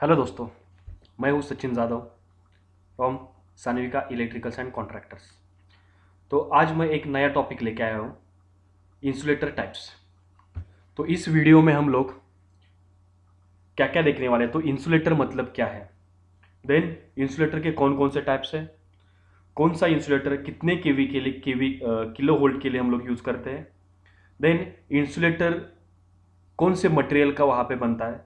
Hello दोस्तों, मैं हूँ Sachin Jadhav from Sanvika electricals and contractors. तो आज मैं एक नया टॉपिक लेके आया हूँ, इंसुलेटर टाइप्स। तो इस वीडियो में हम लोग क्या क्या देखने वाले हैं। तो इंसुलेटर मतलब क्या है, देन इंसुलेटर के कौन कौन से टाइप्स हैं, कौन सा इंसुलेटर कितने केवी के लिए किलो वोल्ट के लिए हम लोग यूज़ करते हैं, देन इंसुलेटर कौन से मटेरियल का वहाँ पे बनता है,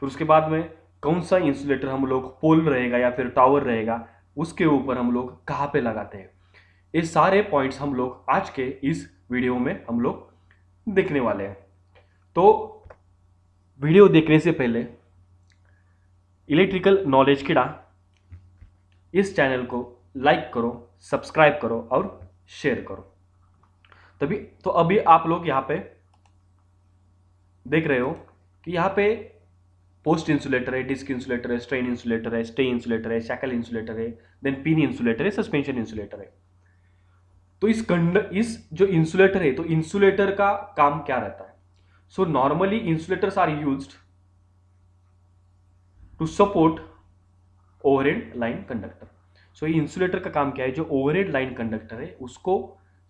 फिर उसके बाद में कौन सा इंसुलेटर हम लोग पोल रहेगा या फिर टावर रहेगा उसके ऊपर हम लोग कहाँ पे लगाते हैं। ये सारे पॉइंट्स हम लोग आज के इस वीडियो में हम लोग देखने वाले हैं। तो वीडियो देखने से पहले इलेक्ट्रिकल नॉलेज किड़ा इस चैनल को लाइक करो, सब्सक्राइब करो और शेयर करो। तभी तो अभी आप लोग यहाँ पे देख रहे हो कि यहाँ पे पोस्ट इंसुलेटर है, डिस्क इंसुलेटर है, स्ट्रेन इंसुलेटर है, स्टे इंसुलेटर है, शैकल इंसुलेटर है, देन पिन इंसुलेटर है, सस्पेंशन इंसुलेटर है। तो इस जो इंसुलेटर है, तो इंसुलेटर का काम क्या रहता है। So normally insulators are used to support overhead line conductor. So ये इंसुलेटर का काम क्या है, जो ओवरहेड लाइन कंडक्टर है उसको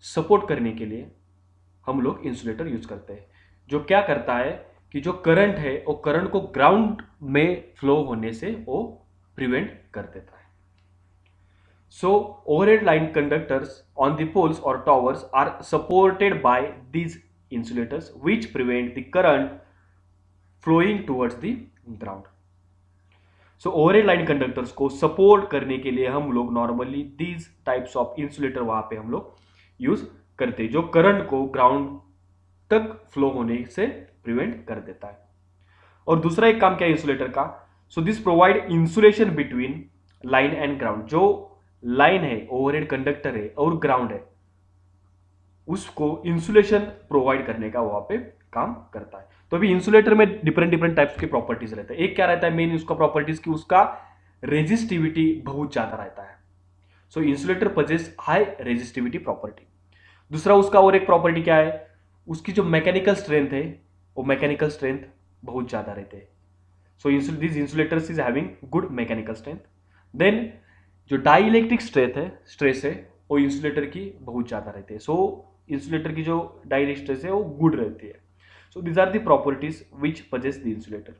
सपोर्ट करने के लिए हम लोग इंसुलेटर यूज करते हैं, जो क्या करता है कि जो करंट है वो करंट को ग्राउंड में फ्लो होने से वो प्रिवेंट कर देता है। So, overhead line conductors on the poles or towers are supported by these insulators which prevent the current flowing towards the ground. So, overhead line conductors को support करने के लिए हम लोग normally these types of insulator वहाँ पे हम लोग use करते हैं, जो करंट को ग्राउंड तक फ्लो होने से प्रिवेंट कर देता है। और दूसरा एक काम क्या है इंसुलेटर का, so this provide insulation between line and ground. जो लाइन है, ओवरहेड कंडक्टर है और ग्राउंड है, उसको इंसुलेशन प्रोवाइड करने का वहां पे काम करता है। तो अभी इंसुलेटर में डिफरेंट डिफरेंट टाइप्स के प्रॉपर्टीज रहते हैं। एक क्या रहता है मेन उसका प्रॉपर्टीज की उसका रेजिस्टिविटी बहुत ज्यादा रहता है। So insulator possess high resistivity property. दूसरा उसका और एक प्रॉपर्टी क्या है, उसकी जो मैकेनिकल स्ट्रेंथ है वो मैकेनिकल स्ट्रेंथ बहुत ज्यादा रहते हैं। So this insulators is having good mechanical strength. Then जो डाई इलेक्ट्रिक स्ट्रेस है वो इंसुलेटर की बहुत ज़्यादा रहती है। सो इंसुलेटर की जो डाई इलेक्ट्रिक स्ट्रेस है वो गुड रहती है। So these are the properties which possess the insulator.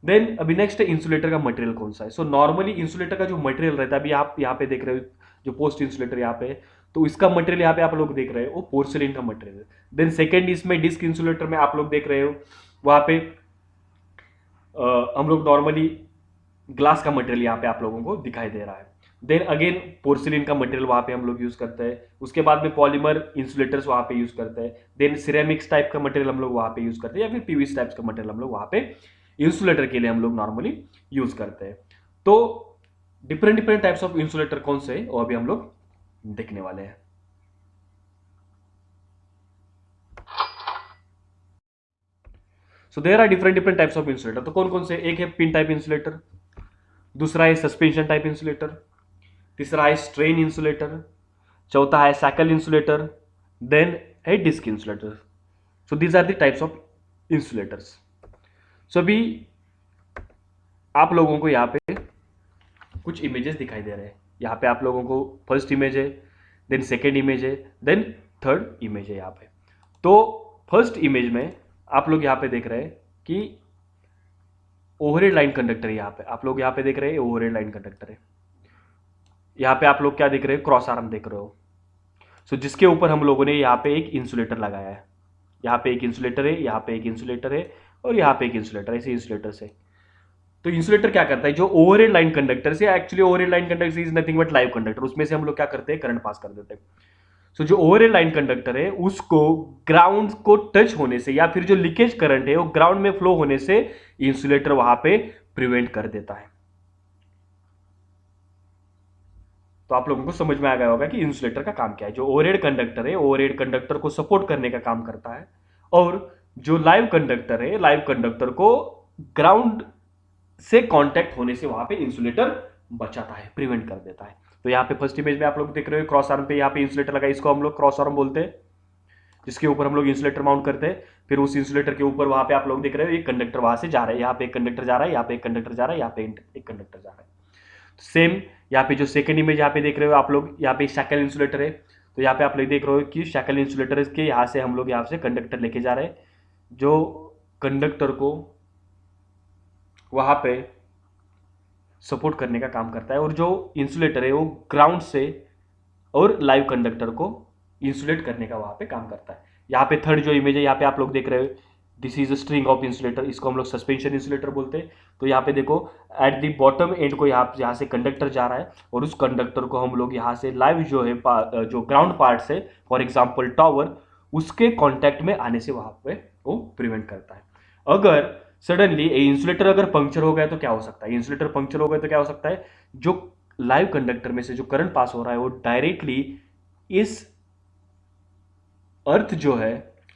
Then अभी नेक्स्ट है इंसुलेटर का मटेरियल कौन सा है। सो नॉर्मली इंसुलेटर का जो मटेरियल रहता है, अभी आप यहाँ पे देख रहे हो जो पोस्ट इंसुलेटर यहाँ पे है, तो इसका मटेरियल यहाँ पे आप लोग देख रहे हो वो पोर्सिलिन का मटेरियल है। देन सेकेंड इसमें डिस्क इंसुलेटर में आप लोग देख रहे हो वहाँ पे हम लोग नॉर्मली ग्लास का मटेरियल यहाँ पे आप लोगों को दिखाई दे रहा है। देन अगेन पोर्सिलिन का मटेरियल वहाँ पे हम लोग यूज करते हैं। उसके बाद में पॉलीमर इंसुलेटर्स वहाँ पे यूज करते हैं। देन सिरेमिक्स टाइप का मटेरियल हम लोग वहाँ पे यूज करते हैं, या फिर पीवीसी टाइप्स का मटेरियल हम लोग वहाँ पे इंसुलेटर के लिए हम लोग नॉर्मली यूज करते हैं। तो different different types of insulator कौन से है वो अभी हम लोग देखने वाले हैं। So there are different different types of insulator. तो कौन कौन से, एक है पिन टाइप इंसुलेटर, दूसरा है सस्पेंशन टाइप इंसुलेटर, तीसरा है स्ट्रेन इंसुलेटर, चौथा है सैकल इंसुलेटर, देन है disk insulator. So these are the types of insulators. So अभी आप लोगों को यहाँ पे कुछ इमेजेस दिखाई दे रहे हैं। यहाँ पे आप लोगों को फर्स्ट इमेज है, देन सेकेंड इमेज है, देन थर्ड इमेज है यहाँ पे। तो फर्स्ट इमेज में आप लोग यहाँ पे देख रहे हैं कि ओवरहेड लाइन कंडक्टर है। यहाँ पे आप लोग यहाँ पे देख रहे हैं ओवरहेड लाइन कंडक्टर है। यहाँ पे आप लोग क्या देख रहे हो, क्रॉस आर्म देख रहे हो। सो जिसके ऊपर हम लोगों ने यहाँ पे एक इंसुलेटर लगाया है। यहाँ पे एक इंसुलेटर है, यहाँ पे एक इंसुलेटर है और यहाँ पे एक इंसुलेटर है, ऐसे इंसुलेटर से। तो इंसुलेटर क्या करता है, जो ओवरहेड लाइन कंडक्टर से, actually overhead line conductor is nothing but live conductor, उसमें से हम लोग क्या करते हैं, करंट पास कर देते हैं। सो जो ओवरहेड लाइन कंडक्टर है उसको ग्राउंड को टच होने से या फिर जो लीकेज करंट है वो ग्राउंड में फ्लो होने से इंसुलेटर वहां पे प्रिवेंट कर देता है। तो आप लोगों को समझ में आ गया होगा कि इंसुलेटर का काम क्या है। जो ओवरहेड कंडक्टर है ओवरहेड कंडक्टर को सपोर्ट करने का काम करता है, और जो लाइव कंडक्टर है लाइव कंडक्टर को ग्राउंड से कांटेक्ट होने से वहां पे इंसुलेटर बचाता है, प्रिवेंट कर देता है। तो यहाँ पे फर्स्ट इमेज में आप लोग देख रहे हो क्रॉस आर्म पे यहाँ पे इंसुलेटर लगा, इसको हम लोग क्रॉस आर्म बोलते हैं। जिसके ऊपर हम लोग इंसुलेटर माउंट करते हैं। फिर उस इंसुलेटर के ऊपर वहां पे आप लोग देख रहे हो एक कंडक्टर वहां से जा रहा है, यहाँ पे एक कंडक्टर जा रहा है, यहाँ पे एक कंडक्टर जा रहा है, यहाँ पे एक कंडक्टर जा रहा है। सेम यहाँ पे जो सेकंड इमेज यहाँ पे देख रहे हो आप लोग, यहाँ पे शैकल इंसुलेटर है। तो यहाँ पे आप लोग देख रहे हो कि शैकल इंसुलेटर के यहाँ से हम लोग यहाँ से कंडक्टर लेके जा रहे हैं, जो कंडक्टर को वहां पे सपोर्ट करने का काम करता है, और जो इंसुलेटर है वो ग्राउंड से और लाइव कंडक्टर को इंसुलेट करने का वहां पे काम करता है। यहाँ पे थर्ड जो इमेज है यहाँ पे आप लोग देख रहे हो, this is a string of insulator, इसको हम लोग सस्पेंशन इंसुलेटर बोलते हैं। तो यहाँ पे देखो एट द बॉटम एंड को यहाँ से कंडक्टर जा रहा है, और उस कंडक्टर को हम लोग यहाँ से लाइव जो है जो ग्राउंड पार्ट है, फॉर एग्जाम्पल टावर, उसके कॉन्टैक्ट में आने से वहां पे वो प्रिवेंट करता है। अगर सडनली इंसुलेटर अगर पंक्चर हो गया तो क्या हो सकता है, इंसुलेटर पंक्चर हो गया तो क्या हो सकता है, जो लाइव कंडक्टर में से जो करंट पास हो रहा है वो डायरेक्टली इस अर्थ जो है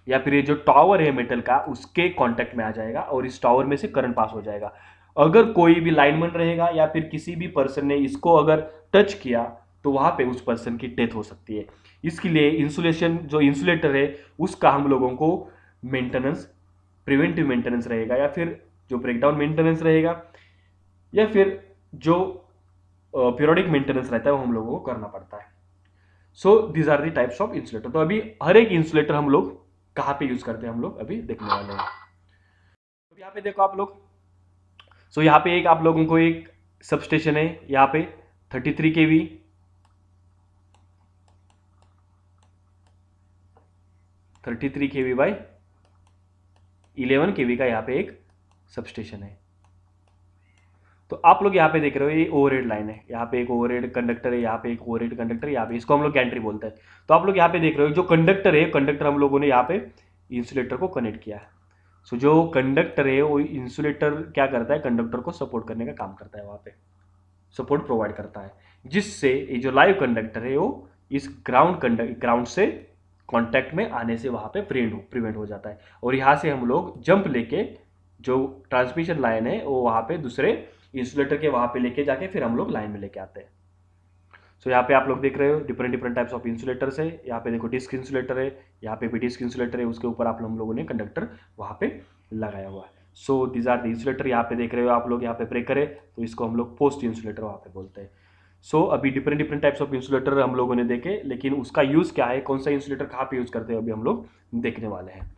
या फिर ये जो टावर है मेटल का उसके कांटेक्ट में आ जाएगा, और इस टावर में से करंट पास हो जाएगा। अगर कोई भी लाइनमैन रहेगा या फिर किसी भी पर्सन ने इसको अगर टच किया तो वहां पे उस पर्सन की डेथ हो सकती है। इसके लिए इंसुलेशन जो इंसुलेटर है उसका हम लोगों को मेंटेनेंस, प्रिवेंटिव मेंटेनेंस रहेगा, या फिर जो ब्रेकडाउन मेंटेनेंस रहेगा, या फिर जो पीरियोडिक मेंटेनेंस रहता है वो हम लोगों को करना पड़ता है। So these are the types of insulator. तो अभी हर एक इंसुलेटर हम लोग कहाँ पे यूज करते हैं हम लोग अभी देखने वाले हैं। तो यहाँ पे देखो आप लोग, सो यहाँ पे एक आप लोगों को एक सबस्टेशन है, यहाँ पे 33 kV, 33 kV बाई 11 kV का यहाँ पे एक सबस्टेशन है। तो आप लोग यहाँ पे देख रहे हो ये ओवरहेड लाइन है, यहाँ पे एक ओवरहेड कंडक्टर है, यहाँ पे एक ओवरहेड कंडक्टर है, यहाँ पे इसको हम लोग गैंट्री बोलते हैं। तो आप लोग यहाँ पे देख रहे हो जो कंडक्टर है, कंडक्टर हम लोगों ने यहाँ पे इंसुलेटर को कनेक्ट किया है। सो जो कंडक्टर है वो इंसुलेटर क्या करता है, कंडक्टर को सपोर्ट करने का काम करता है, वहाँ पे सपोर्ट प्रोवाइड करता है, जिससे ये जो लाइव कंडक्टर है वो इस ग्राउंड से कॉन्टैक्ट में आने से वहाँ पे प्रिवेंट हो जाता है। और यहाँ से हम लोग जंप लेके जो ट्रांसमिशन लाइन है वो वहाँ पे दूसरे इंसुलेटर के वहाँ पे लेके जाके फिर हम लोग लाइन में लेके आते हैं। सो यहाँ पे आप लोग देख रहे हो डिफरेंट टाइप्स ऑफ इंसुलेटर्स है। यहाँ पे देखो डिस्क इंसुलेटर है, यहाँ पे भी डिस्क इंसुलेटर है, उसके ऊपर आप हम लोगों ने कंडक्टर वहाँ पे लगाया हुआ है। So these are the insulator. यहाँ पे देख रहे हो आप लोग, यहाँ पे ब्रेकर है तो इसको हम लोग पोस्ट इंसुलेटर वहाँ पे बोलते हैं। सो अभी डिफरेंट टाइप्स ऑफ इंसुलेटर हम लोगों ने देखे, लेकिन उसका यूज क्या है, कौन सा इंसुलेटर कहाँ पे यूज करते हैं अभी हम लोग देखने वाले हैं।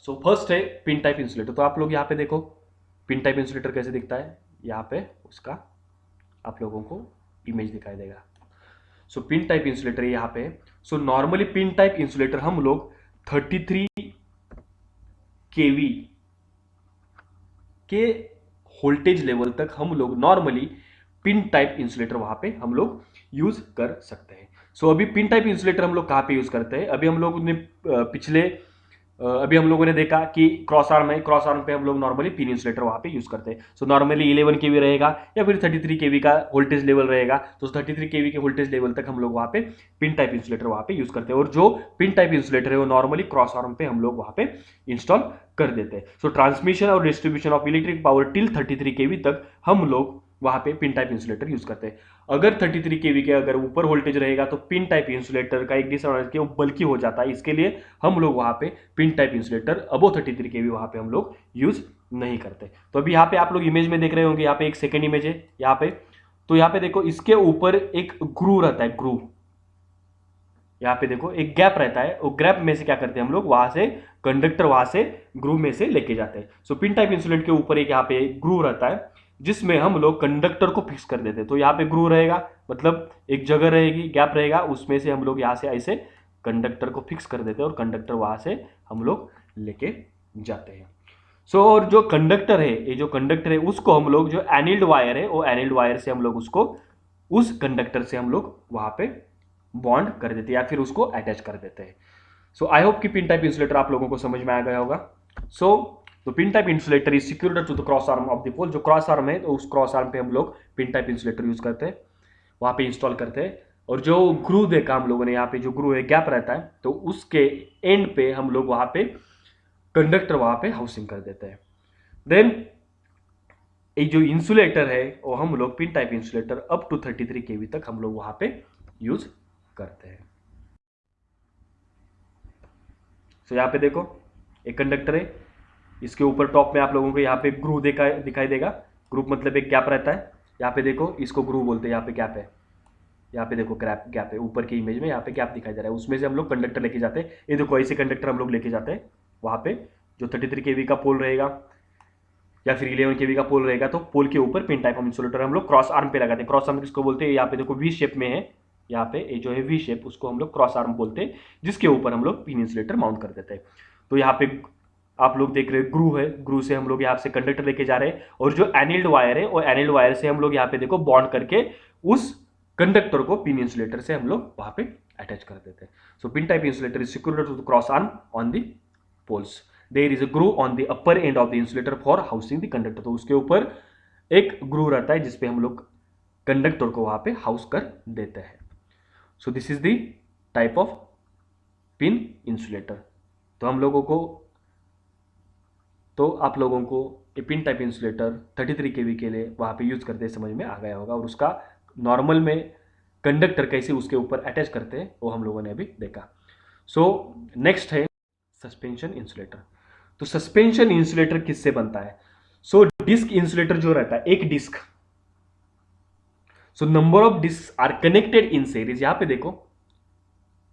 सो फर्स्ट है पिन टाइप इंसुलेटर। तो आप लोग यहाँ पे देखो पिन टाइप इंसुलेटर कैसे दिखता है, यहाँ पे उसका आप लोगों को इमेज दिखाई देगा। सो पिन टाइप इंसुलेटर यहाँ पे। So normally pin type insulator हम लोग 33 kV के वोल्टेज लेवल तक हम लोग नॉर्मली पिन टाइप इंसुलेटर वहां पे हम लोग यूज कर सकते हैं। सो अभी पिन टाइप इंसुलेटर हम लोग कहाँ पे यूज करते हैं, अभी हम लोग ने अभी हम लोगों ने देखा कि क्रॉस आर्म है, क्रॉस आर्म पे हम लोग नॉर्मली पिन इंसुलेटर वहां पे यूज करते हैं। सो नॉर्मली 11 kV रहेगा या फिर 33 kV का वोल्टेज लेवल रहेगा, तो 33 kV के वोल्टेज लेवल तक हम लोग वहां पे पिन टाइप इंसुलेटर वहां पे यूज करते हैं। और जो पिन टाइप इंसुलेटर है वो नॉर्मली क्रॉस आर्म पे हम लोग वहां पे इंस्टॉल कर देते हैं। सो ट्रांसमिशन और distribution of electric power till 33 kV तक हम लोग वहां पे पिन टाइप इंसुलेटर यूज करते हैं। अगर 33 kV के अगर ऊपर वोल्टेज रहेगा तो पिन टाइप इंसुलेटर का एक डिसएडवांटेज कि वो बल्कि हो जाता है, इसके लिए हम लोग वहां पे पिन टाइप इंसुलेटर अबो 33 kV वहां पे हम लोग यूज नहीं करते। तो अभी यहाँ पे आप लोग इमेज में देख रहे होंगे, यहाँ पे एक सेकेंड इमेज है यहाँ पे। तो यहाँ पे देखो इसके ऊपर एक ग्रूव रहता है, ग्रूव, यहाँ पे देखो एक गैप रहता है, वो गैप में से क्या करते हैं हम लोग वहां से कंडक्टर वहां से ग्रूव में से लेके जाते हैं। सो पिन टाइप इंसुलेटर के ऊपर एक यहाँ पे ग्रूव रहता है जिसमें हम लोग कंडक्टर को फिक्स कर देते हैं। तो यहाँ पे ग्रूव रहेगा, मतलब एक जगह रहेगी, गैप रहेगा, उसमें से हम लोग यहाँ से ऐसे कंडक्टर को फिक्स कर देते हैं और कंडक्टर वहां से हम लोग लेके जाते हैं। सो और जो कंडक्टर है, ये जो कंडक्टर है उसको हम लोग जो एनिल्ड वायर है वो एनिल्ड वायर से हम लोग उसको उस कंडक्टर से हम लोग वहां पे बॉन्ड कर देते हैं या फिर उसको अटैच कर देते हैं। सो आई होप कि पिन टाइप इंसुलेटर आप लोगों को समझ में आ गया होगा। सो तो pin type insulator is secured to the cross arm of the pole. जो क्रॉस आर्म है तो उस क्रॉस आर्म पे हम लोग पिन टाइप इंसुलेटर यूज करते हैं, वहां पे इंस्टॉल करते हैं। और जो ग्रूव देखा हम लोगों ने, यहाँ पे जो ग्रूव है गैप रहता है, तो उसके एंड पे हम लोग वहां पे कंडक्टर वहां पे हाउसिंग कर देते हैं। देन ये जो इंसुलेटर है वो हम लोग pin type insulator up to 33 kV तक हम लोग वहां पे यूज करते हैं। सो यहाँ पे देखो एक कंडक्टर है, इसके ऊपर टॉप में आप लोगों को यहाँ पे ग्रूव दिखाई देगा। ग्रूव मतलब एक गैप रहता है, यहाँ पे देखो इसको ग्रूव बोलते हैं, यहाँ पे गैप है, यहाँ पे देखो गैप है, ऊपर की इमेज में यहाँ पे गैप दिखाई दे रहा है, उसमें से हम लोग कंडक्टर लेके जाते हैं। ये देखो ऐसे कंडक्टर हम लोग लेके जाते हैं वहाँ पे, जो 33 kV का पोल रहेगा या फिर 11 kV का पोल रहेगा, तो पोल के ऊपर पिन टाइप ऑफ इंसुलेटर हम लोग क्रॉस आर्म पे लगाते हैं। क्रॉस आर्म किसको बोलते हैं, यहाँ पे देखो वी शेप में है, यहाँ पे ये जो है वी शेप, उसको हम लोग क्रॉस आर्म बोलते हैं, जिसके ऊपर हम लोग पिन इंसुलेटर माउंट कर देते हैं। तो यहाँ पे आप लोग देख रहे हैं ग्रू है, ग्रू से हम लोग यहाँ से कंडक्टर लेके जा रहे हैं, और जो एनिल्ड वायर है वो एनिल्ड वायर से हम लोग यहाँ पे देखो बॉन्ड करके उस कंडक्टर को पिन इंसुलेटर से हम लोग वहां पे अटैच कर देते हैं। So pin type insulator is secured to the cross arm on the poles. There is a groove on the upper end of the insulator for housing the conductor. तो उसके ऊपर एक ग्रू रहता है जिसपे हम लोग कंडक्टर को वहां पे हाउस कर देते हैं। So this is the type of pin insulator. तो हम लोगों को, तो आप लोगों को ये पिन टाइप इंसुलेटर 33 kV के लिए वहां पे यूज करते समझ में आ गया होगा, और उसका नॉर्मल में कंडक्टर कैसे उसके ऊपर अटैच करते हैं वो हम लोगों ने अभी देखा। सो नेक्स्ट है सस्पेंशन इंसुलेटर। तो सस्पेंशन इंसुलेटर किससे बनता है? सो डिस्क इंसुलेटर जो रहता है, एक disc, so number of disc are connected in series. यहां पे देखो,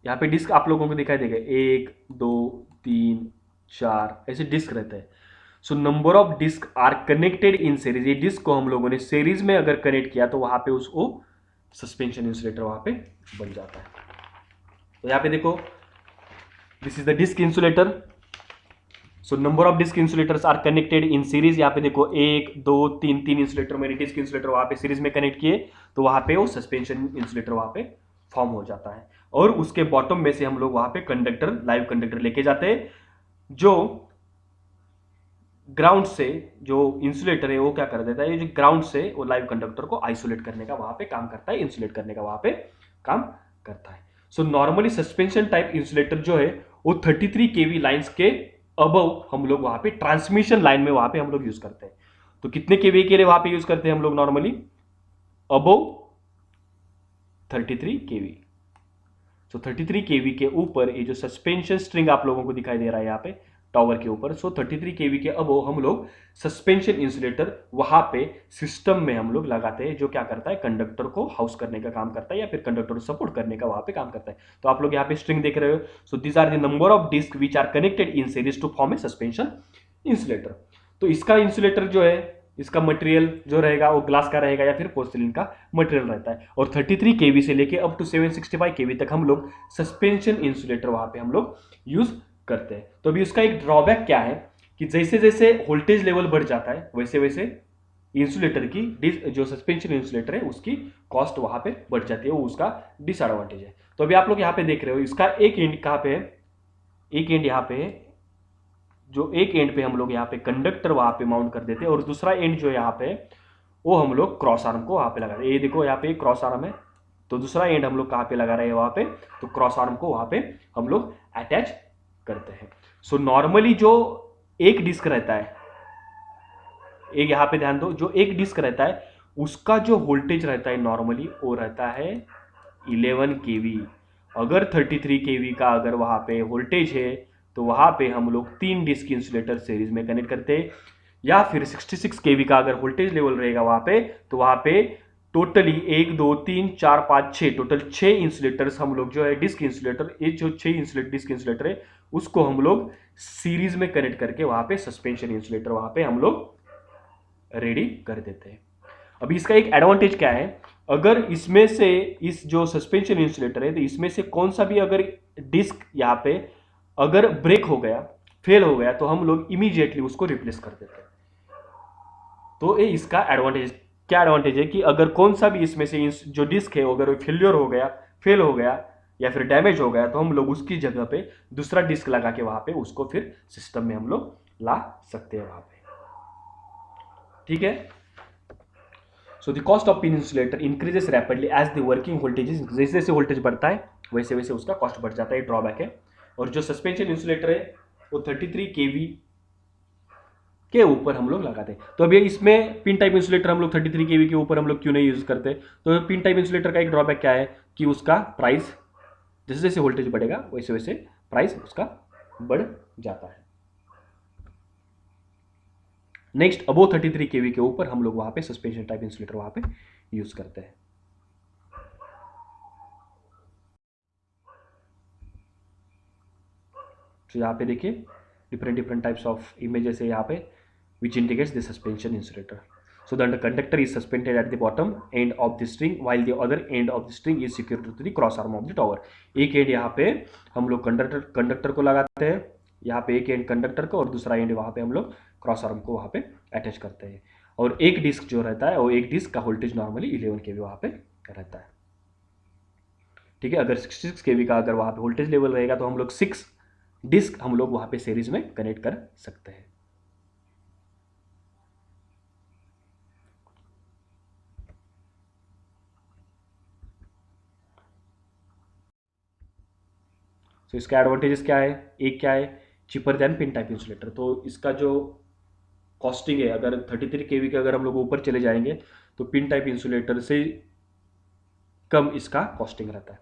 यहां पे डिस्क आप लोगों को दिखाई देगा 1 2 3 4 ऐसे डिस्क रहते हैं। So number of disc are connected in series. ये डिस्क को हम लोगों ने सीरीज में अगर कनेक्ट किया तो वहां पे उसको सस्पेंशन इंसुलेटर वहां पे बन जाता है। तो यहां पे देखो this is the disc insulator. So number of disc insulators are connected in series. यहां पे देखो 1 2 3 3 इंसुलेटर, मेरे डिस्क इंसुलेटर वहां पे सीरीज में कनेक्ट किए, तो वहां पे वो सस्पेंशन इंसुलेटर वहां पे फॉर्म हो जाता है। और उसके बॉटम में से हम लोग वहां पे कंडक्टर, लाइव कंडक्टर लेके जाते हैं, जो ग्राउंड से जो इंसुलेटर है वो क्या कर देता है, ये जो ग्राउंड से वो लाइव कंडक्टर को आइसोलेट करने का वहां पे काम करता है, इंसुलेट करने का वहां पे काम करता है। So normally suspension type insulator जो है वो 33 kV लाइंस के अबव हम लोग वहां पे ट्रांसमिशन लाइन में वहां पे हम लोग यूज करते हैं। तो कितने kV के लिए वहां पे यूज करते हैं हम लोग नॉर्मली? Above 33 kV। सो 33 kV के ऊपर ये जो सस्पेंशन स्ट्रिंग आप लोगों को दिखाई दे रहा है यहाँ पे टावर के ऊपर, सो 33 kV के अबव हम लोग सस्पेंशन इंसुलेटर वहां पे सिस्टम में हम लोग लगाते हैं, जो क्या करता है, कंडक्टर को हाउस करने का काम करता है या फिर कंडक्टर को सपोर्ट करने का वहां पे काम करता है। तो आप लोग यहाँ पे स्ट्रिंग देख रहे हो। So this are the number of disc which are connected in series to form a suspension insulator. तो इसका इंसुलेटर जो है, इसका मटेरियल जो रहेगा वो ग्लास का रहेगा या फिर पोर्सिलिन का मटेरियल रहता है। और 33 kV से लेके अप टू 765 kV तक हम लोग सस्पेंशन इंसुलेटर वहां पे हम लोग यूज करते हैं। तो अभी उसका एक ड्रॉबैक क्या है कि जैसे जैसे वोल्टेज लेवल बढ़ जाता है वैसे वैसे इंसुलेटर की, जो सस्पेंशन इंसुलेटर है उसकी कॉस्ट वहां पे बढ़ जाती है, वो उसका डिसएडवांटेज है। तो अभी आप लोग यहाँ पे देख रहे हो, इसका एक एंड कहाँ पे है, एक एंड यहाँ पे है, जो एक एंड पे हम लोग यहाँ पे कंडक्टर वहां पे माउंट कर देते हैं, और दूसरा एंड जो यहाँ पे वो हम लोग क्रॉस आर्म को वहां पे लगा रहे हैं। ये देखो यहाँ पे क्रॉस आर्म है, तो दूसरा एंड हम लोग कहाँ पे लगा रहे हैं वहां पे, तो क्रॉस आर्म को वहां पे हम लोग अटैच करते हैं। सो नॉर्मली जो एक डिस्क रहता है, एक यहां पे ध्यान दो, जो एक डिस्क रहता है उसका जो वोल्टेज रहता है नॉर्मली वो रहता है 11 kV। अगर 33 kV का अगर वहां पे वोल्टेज है तो वहां पे हम लोग 3 डिस्क इंसुलेटर सीरीज में कनेक्ट करते हैं, या फिर 66 kV का अगर वोल्टेज लेवल रहेगा वहां पे, तो वहां पे टोटली 1 2 3 4 5 6 टोटल 6 इंसुलेटर्स हम लोग जो है डिस्क इंसुलेटर, ये जो 6 डिस्क इंसुलेटर है उसको हम लोग सीरीज में कनेक्ट करके वहां पे सस्पेंशन इंसुलेटर वहां पे हम लोग रेडी कर देते हैं। अभी इसका एक एडवांटेज क्या है, अगर इसमें से इस जो सस्पेंशन इंसुलेटर है तो इसमें से कौन सा भी अगर डिस्क यहाँ पे अगर ब्रेक हो गया, फेल हो गया, तो हम लोग इमीडिएटली उसको रिप्लेस कर देते हैं। तो ये इसका एडवांटेज, क्या एडवांटेज है कि अगर कौन सा भी इसमें से जो डिस्क है अगर फेलियर हो गया, फेल हो गया या फिर डैमेज हो गया, तो हम लोग उसकी जगह पे दूसरा डिस्क लगा के वहां पे उसको फिर सिस्टम में हम लोग ला सकते हैं वहां पे। ठीक है। So the cost of pin insulator increases rapidly as the working voltage, जैसे जैसे वोल्टेज बढ़ता है वैसे वैसे उसका कॉस्ट बढ़ जाता है, ड्रॉबैक है। और जो सस्पेंशन इंसुलेटर है वो 33 kV के ऊपर हम लोग लगाते हैं। तो अभी इसमें पिन टाइप इंसुलेटर हम लोग 33 kV के ऊपर हम लोग क्यों नहीं यूज करते? तो पिन टाइप इंसुलेटर का एक ड्रॉबैक क्या है कि उसका प्राइस जैसे जैसे वोल्टेज बढ़ेगा वैसे वैसे प्राइस उसका बढ़ जाता है। नेक्स्ट, अबो 33 केवी के ऊपर हम लोग वहां पे सस्पेंशन टाइप इंसुलेटर वहां पे यूज करते हैं। तो यहाँ पे देखिए different different types of images है यहाँ पे which indicates the suspension insulator. So the conductor is suspended at the bottom end of the string while the other end of the string is secured to the cross arm of the tower. एक and यहाँ पे हम लोग conductor को लगाते हैं, यहाँ पे एक एंड कंडक्टर को और दूसरा एंड वहाँ पे हम लोग क्रॉस आर्म को वहाँ पे अटैच करते हैं। और एक डिस्क जो रहता है वो एक डिस्क का वोल्टेज नॉर्मली 11 केवी वहाँ पे रहता है। ठीक है, अगर 66 केवी का अगर वहाँ पे वोल्टेज लेवल रहेगा तो हम लोग 6 डिस्क हम लोग वहाँ पे सीरीज में कनेक्ट कर सकते हैं। तो इसका एडवांटेजेस क्या है, एक क्या है, cheaper then pin type insulator. तो इसका जो कॉस्टिंग है, अगर 33 केवी के अगर हम लोग ऊपर चले जाएंगे तो पिन टाइप इंसुलेटर से कम इसका कॉस्टिंग रहता है।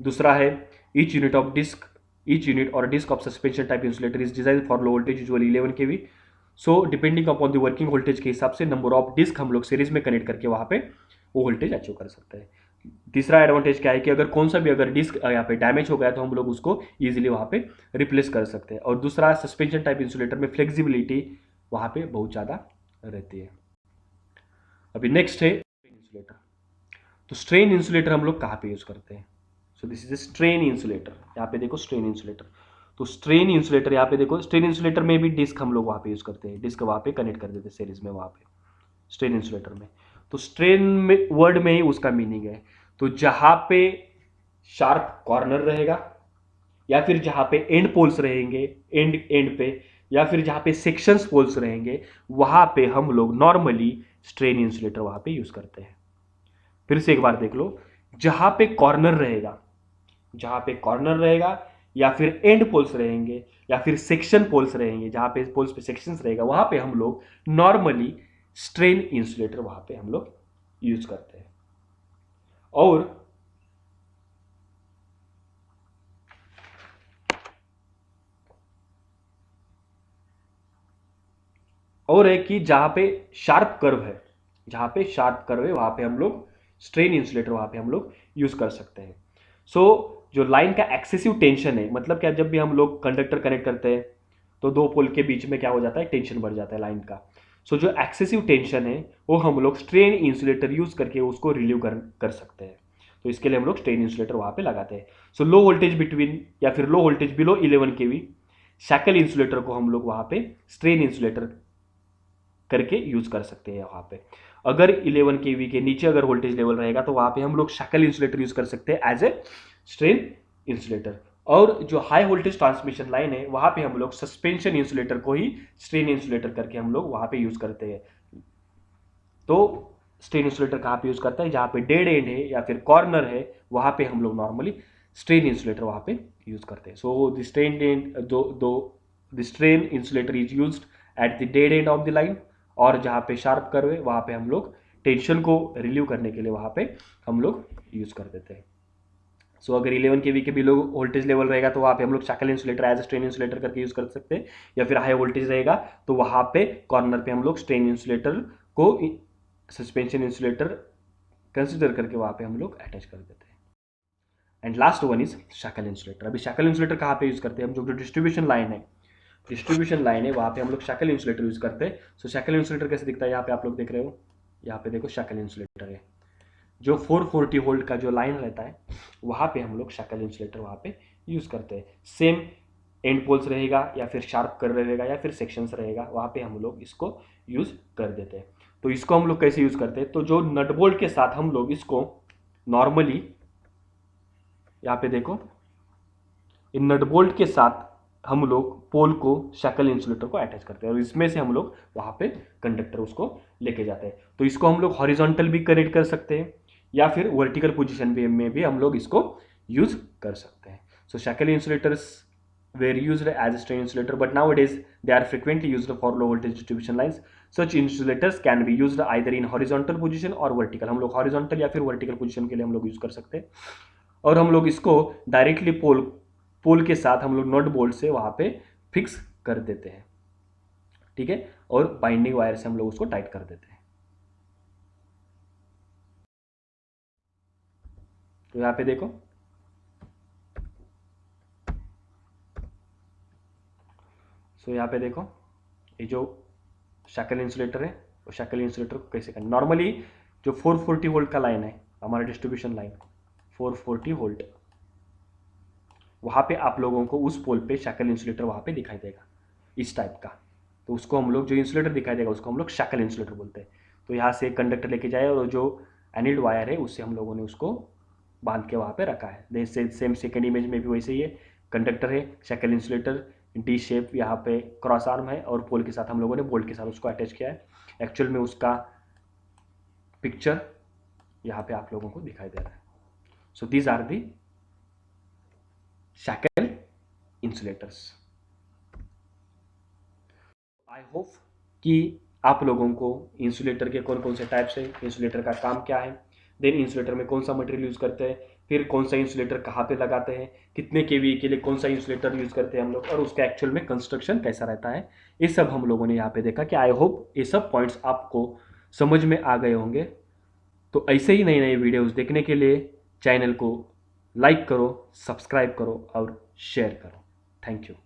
दूसरा है each unit or disc of suspension type insulator is design for low voltage usually 11 kV. So depending upon the working voltage के हिसाब से नंबर ऑफ डिस्क हम लोग सीरीज में कनेक्ट करके वहां पे वो वोल्टेज अचीव कर सकते हैं। तीसरा एडवांटेज क्या है कि अगर कौन सा भी अगर डिस्क यहाँ पे डैमेज हो गया तो हम लोग उसको इजीली वहाँ पे रिप्लेस कर सकते हैं। और दूसरा, सस्पेंशन टाइप इंसुलेटर में फ्लेक्सिबिलिटी वहाँ पे बहुत ज़्यादा रहती है। अभी नेक्स्ट है स्ट्रेन इंसुलेटर। तो स्ट्रेन इंसुलेटर हम लोग कहाँ पे यूज़ करते हैं? So this is a strain insulator. यहाँ पे देखो स्ट्रेन इंसुलेटर। तो स्ट्रेन इंसुलेटर यहाँ पे देखो, स्ट्रेन इंसुलेटर में भी डिस्क हम लोग वहाँ पे यूज़ करते हैं, डिस्क वहाँ पे कनेक्ट कर देते हैं सीरीज में वहाँ पे स्ट्रेन इंसुलेटर में। तो स्ट्रेन में वर्ड में ही उसका मीनिंग है। तो जहाँ पे शार्प कॉर्नर रहेगा या फिर जहाँ पे एंड पोल्स रहेंगे एंड पे, या फिर जहाँ पे सेक्शंस पोल्स रहेंगे, वहाँ पे हम लोग नॉर्मली स्ट्रेन इंसुलेटर वहाँ पे यूज़ करते हैं। फिर से एक बार देख लो, जहाँ पे कॉर्नर रहेगा, जहाँ पे कॉर्नर रहेगा या फिर एंड पोल्स रहेंगे या फिर सेक्शन पोल्स रहेंगे, जहाँ पे पोल्स पे सेक्शंस रहेगा, वहाँ पे हम लोग नॉर्मली स्ट्रेन इंसुलेटर वहाँ पे हम लोग यूज करते हैं। और है कि जहाँ पे शार्प कर्व है, जहाँ पे शार्प कर्व है वहाँ पे हम लोग स्ट्रेन इंसुलेटर वहाँ पे हम लोग यूज़ कर सकते हैं। सो जो लाइन का एक्सेसिव टेंशन है, मतलब क्या, जब भी हम लोग कंडक्टर कनेक्ट करते हैं तो दो पोल के बीच में क्या हो जाता है, टेंशन बढ़ जाता है लाइन का। सो जो एक्सेसिव टेंशन है वो हम लोग स्ट्रेन इंसुलेटर यूज़ करके उसको रिलीव कर सकते हैं। तो इसके लिए हम लोग स्ट्रेन इंसुलेटर वहाँ पे लगाते हैं। सो लो वोल्टेज बिटवीन या फिर लो वोल्टेज बिलो 11 केवी शैकल इंसुलेटर को हम लोग वहाँ पे स्ट्रेन इंसुलेटर करके यूज कर सकते हैं। वहाँ पे अगर 11 केवी के नीचे अगर वोल्टेज लेवल रहेगा तो वहाँ पे हम लोग शैकल इंसुलेटर यूज कर सकते हैं एज ए स्ट्रेन इंसुलेटर। और जो हाई वोल्टेज ट्रांसमिशन लाइन है वहाँ पे हम लोग सस्पेंशन इंसुलेटर को ही स्ट्रेन इंसुलेटर करके हम लोग वहाँ पे यूज करते हैं। तो स्ट्रेन इंसुलेटर कहाँ पे यूज करता है, जहाँ पे डेड एंड है या फिर कॉर्नर है वहाँ पे हम लोग नॉर्मली स्ट्रेन इंसुलेटर वहाँ पे यूज करते हैं। So the strain and the strain insulator is used at the dead and of the line, और जहाँ पे शार्प कर्व है वहाँ पे हम लोग टेंशन को रिलीव करने के लिए वहाँ पे हम लोग यूज कर देते हैं। सो अगर 11 केवी के बिलो वोल्टेज लेवल रहेगा तो वहाँ पे हम लोग shackle insulator as strain insulator करके यूज कर सकते हैं, या फिर हाई वोल्टेज रहेगा तो वहाँ पे कॉर्नर पे हम लोग स्ट्रेन इंसुलेटर को सस्पेंशन इंसुलेटर कंसिडर करके वहाँ पे हम लोग अटैच कर देते हैं। And last one is shackle insulator. अभी शैकल इंसुलेटर कहाँ पे यूज करते हैं, हम जो डिस्ट्रीब्यूशन लाइन है वहाँ पे हम लोग शैकल इंसुलेटर यूज करते हैं। सो शैकल इंसुलेटर कैसे दिखता है, यहाँ पे आप लोग देख रहे हो, यहाँ पे देखो शैकल इंसुलेटर है। जो 440 वोल्ट का जो लाइन रहता है वहाँ पे हम लोग शैकल इंसुलेटर वहाँ पे यूज करते हैं। सेम एंड पोल्स रहेगा या फिर शार्प कर रहेगा या फिर सेक्शंस रहेगा, वहाँ पे हम लोग इसको यूज कर देते हैं। तो इसको हम लोग कैसे यूज करते हैं, तो जो नट बोल्ट के साथ हम लोग इसको नॉर्मली, यहाँ पे देखो, इन नट बोल्ट के साथ हम लोग पोल को शैकल इंसुलेटर को अटैच करते हैं और इसमें से हम लोग वहाँ पे कंडक्टर उसको लेके जाते हैं। तो इसको हम लोग हॉरिजॉन्टल भी कनेक्ट कर सकते हैं या फिर वर्टिकल पोजीशन में भी हम लोग इसको यूज कर सकते हैं। So shackle insulators were used as a strain insulator, but nowadays they are frequently used for low voltage distribution lines. Such insulators can be used either in horizontal position or vertical. हम लोग horizontal या फिर vertical position के लिए हम लोग use कर सकते हैं, और हम लोग इसको डायरेक्टली पोल पोल के साथ हम लोग नट बोल्ट से वहाँ पे फिक्स कर देते हैं, ठीक है, और बाइंडिंग वायर से हम लोग उसको टाइट कर देते हैं। तो यहाँ पे देखो, यहाँ पे देखो, ये जो शैकल इंसुलेटर है, वो शैकल इंसुलेटर को कैसे करना। नॉर्मली जो 440 वोल्ट का लाइन है, हमारा डिस्ट्रीब्यूशन लाइन 440 वोल्ट, वहाँ पे आप लोगों को उस पोल पे शैकल इंसुलेटर वहाँ पे दिखाई देगा इस टाइप का। तो उसको हम लोग, जो इंसुलेटर दिखाई देगा उसको हम लोग शैकल इंसुलेटर बोलते हैं। तो यहाँ से कंडक्टर लेके जाए और जो एनिल्ड वायर है उससे हम लोगों ने उसको बांध के वहाँ पे रखा है। जैसे सेम सेकेंड इमेज में भी वैसे ही है, कंडक्टर है, शैकल इंसुलेटर, डी शेप यहाँ पे क्रॉस आर्म है, और पोल के साथ हम लोगों ने बोल्ट के साथ उसको अटैच किया है। एक्चुअल में उसका पिक्चर यहाँ पे आप लोगों को दिखाई दे रहा है। So these are the shackle insulators. I hope कि आप लोगों को इंसुलेटर के कौन कौन से टाइप्स है, इंसुलेटर का काम क्या है, देन इंसुलेटर में कौन सा मटेरियल यूज़ करते हैं, फिर कौन सा इंसुलेटर कहाँ पे लगाते हैं, कितने केवी के लिए कौन सा इंसुलेटर यूज़ करते हैं हम लोग, और उसका एक्चुअल में कंस्ट्रक्शन कैसा रहता है, ये सब हम लोगों ने यहाँ पे देखा। कि आई होप ये सब पॉइंट्स आपको समझ में आ गए होंगे। तो ऐसे ही नई नई वीडियोज़ देखने के लिए चैनल को लाइक करो, सब्सक्राइब करो और शेयर करो। Thank you.